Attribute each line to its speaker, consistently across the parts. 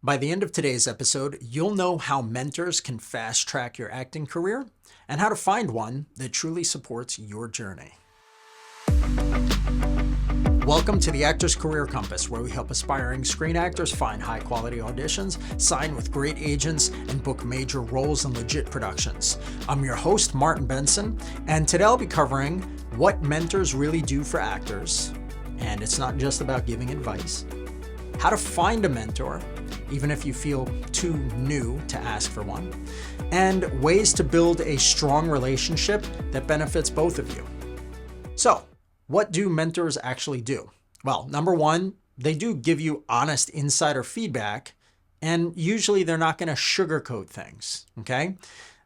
Speaker 1: By the end of today's episode, you'll know how mentors can fast track your acting career and how to find one that truly supports your journey. Welcome to the Actor's Career Compass, where we help aspiring screen actors find high-quality auditions, sign with great agents, and book major roles in legit productions. I'm your host, Martin Benson, and today I'll be covering what mentors really do for actors, and it's not just about giving advice, how to find a mentor, even if you feel too new to ask for one, and ways to build a strong relationship that benefits both of you. So, what do mentors actually do? Well, number one, they do give you honest insider feedback, and usually they're not going to sugarcoat things, okay?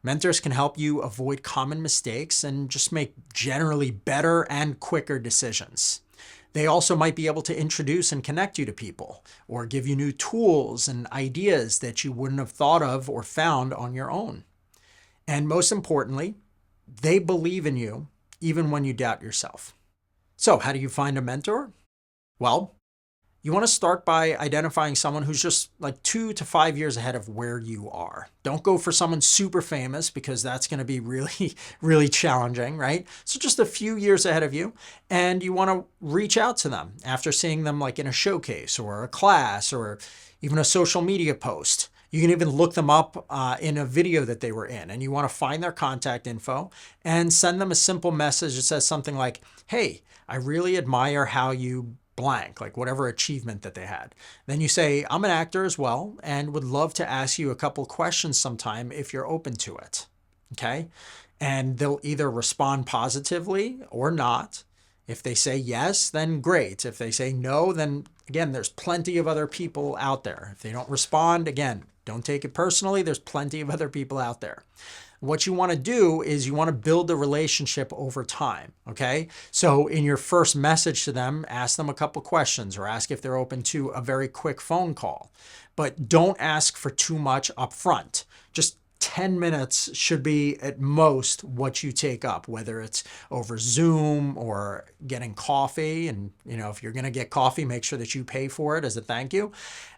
Speaker 1: Mentors can help you avoid common mistakes and just make generally better and quicker decisions. They also might be able to introduce and connect you to people or give you new tools and ideas that you wouldn't have thought of or found on your own. And most importantly, they believe in you even when you doubt yourself. So how do you find a mentor? Well, you want to start by identifying someone who's just like 2 to 5 years ahead of where you are. Don't go for someone super famous because that's going to be really, really challenging, right? So just a few years ahead of you, and you want to reach out to them after seeing them like in a showcase or a class or even a social media post. You can even look them up in a video that they were in, and you want to find their contact info and send them a simple message that says something like, "Hey, I really admire how you blank," like whatever achievement that they had. Then you say, "I'm an actor as well and would love to ask you a couple questions sometime if you're open to it." Okay? And they'll either respond positively or not. If they say yes, then great. If they say no, then again, there's plenty of other people out there. If they don't respond, again, don't take it personally. There's plenty of other people out there. What you want to do is you want to build a relationship over time, okay? So in your first message to them, ask them a couple questions or ask if they're open to a very quick phone call. But don't ask for too much up front. Just 10 minutes should be at most what you take up, whether it's over Zoom or getting coffee. And, if you're going to get coffee, make sure that you pay for it as a thank you.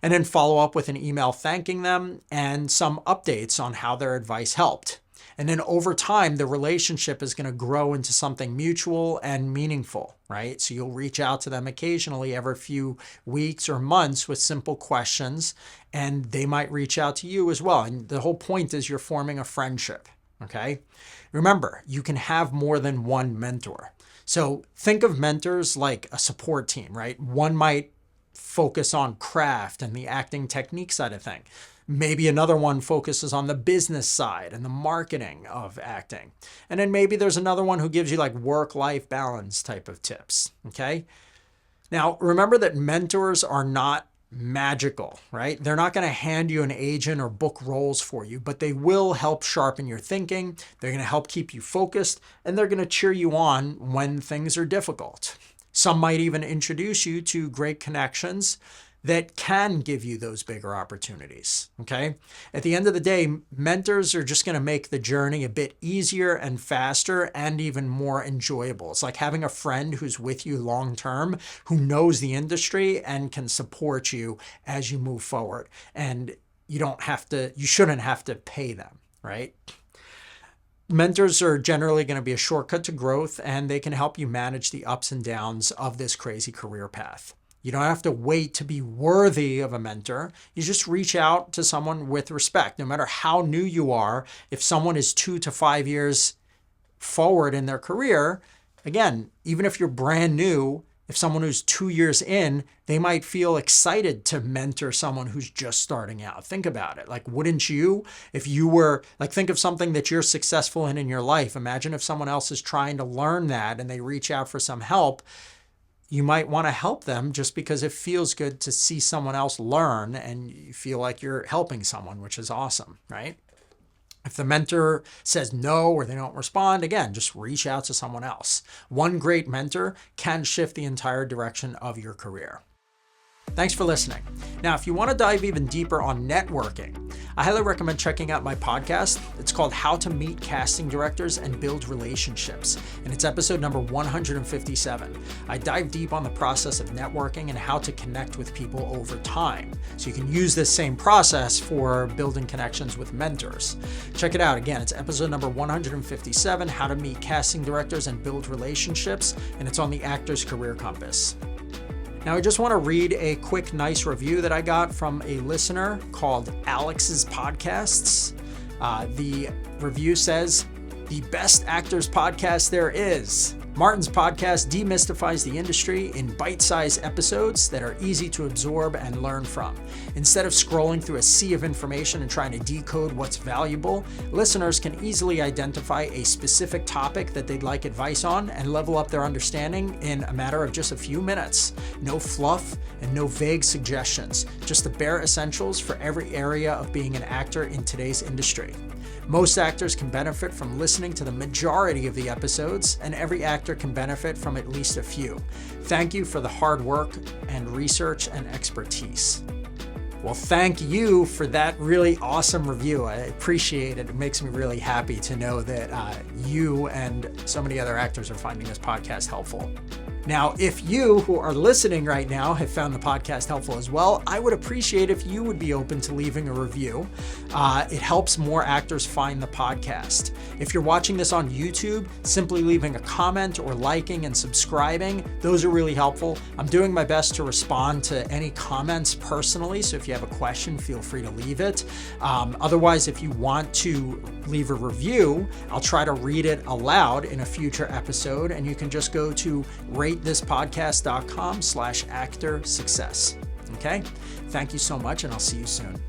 Speaker 1: And then follow up with an email thanking them and some updates on how their advice helped. And then over time, the relationship is going to grow into something mutual and meaningful, right? So you'll reach out to them occasionally every few weeks or months with simple questions, and they might reach out to you as well. And the whole point is you're forming a friendship, okay? Remember, you can have more than one mentor. So think of mentors like a support team, right? One might focus on craft and the acting technique side of things. Maybe another one focuses on the business side and the marketing of acting. And then maybe there's another one who gives you like work-life balance type of tips, okay? Now, remember that mentors are not magical, right? They're not going to hand you an agent or book roles for you, but they will help sharpen your thinking. They're going to help keep you focused, and they're going to cheer you on when things are difficult. Some might even introduce you to great connections that can give you those bigger opportunities, okay? At the end of the day, mentors are just going to make the journey a bit easier and faster and even more enjoyable. It's like having a friend who's with you long term, who knows the industry and can support you as you move forward. And you shouldn't have to pay them, right? Mentors are generally going to be a shortcut to growth, and they can help you manage the ups and downs of this crazy career path. You don't have to wait to be worthy of a mentor. You just reach out to someone with respect. No matter how new you are, if someone is 2 to 5 years forward in their career, again, even if you're brand new, if someone who's 2 years in, they might feel excited to mentor someone who's just starting out. Think about it. Like, wouldn't you, if you were, like, think of something that you're successful in your life. Imagine if someone else is trying to learn that and they reach out for some help. You might want to help them just because it feels good to see someone else learn and you feel like you're helping someone, which is awesome, right? If the mentor says no or they don't respond, again, just reach out to someone else. One great mentor can shift the entire direction of your career. Thanks for listening. Now, if you want to dive even deeper on networking, I highly recommend checking out my podcast. It's called How to Meet Casting Directors and Build Relationships, and it's episode number 157. I dive deep on the process of networking and how to connect with people over time. So you can use this same process for building connections with mentors. Check it out. Again, it's episode number 157, How to Meet Casting Directors and Build Relationships, and it's on the Actor's Career Compass. Now, I just want to read a quick, nice review that I got from a listener called Alex's Podcasts. The review says, "The best actors podcast there is. Martin's podcast demystifies the industry in bite-sized episodes that are easy to absorb and learn from. Instead of scrolling through a sea of information and trying to decode what's valuable, listeners can easily identify a specific topic that they'd like advice on and level up their understanding in a matter of just a few minutes. No fluff and no vague suggestions, just the bare essentials for every area of being an actor in today's industry. Most actors can benefit from listening to the majority of the episodes, and every actor can benefit from at least a few. Thank you for the hard work and research and expertise." Well, thank you for that really awesome review. I appreciate it. It makes me really happy to know that you and so many other actors are finding this podcast helpful. Now, if you who are listening right now have found the podcast helpful as well, I would appreciate if you would be open to leaving a review. It helps more actors find the podcast. If you're watching this on YouTube, simply leaving a comment or liking and subscribing, those are really helpful. I'm doing my best to respond to any comments personally, so if you have a question, feel free to leave it. Otherwise, if you want to leave a review, I'll try to read it aloud in a future episode, and you can just go to ratethispodcast.com/actor success. Okay? Thank you so much, and I'll see you soon.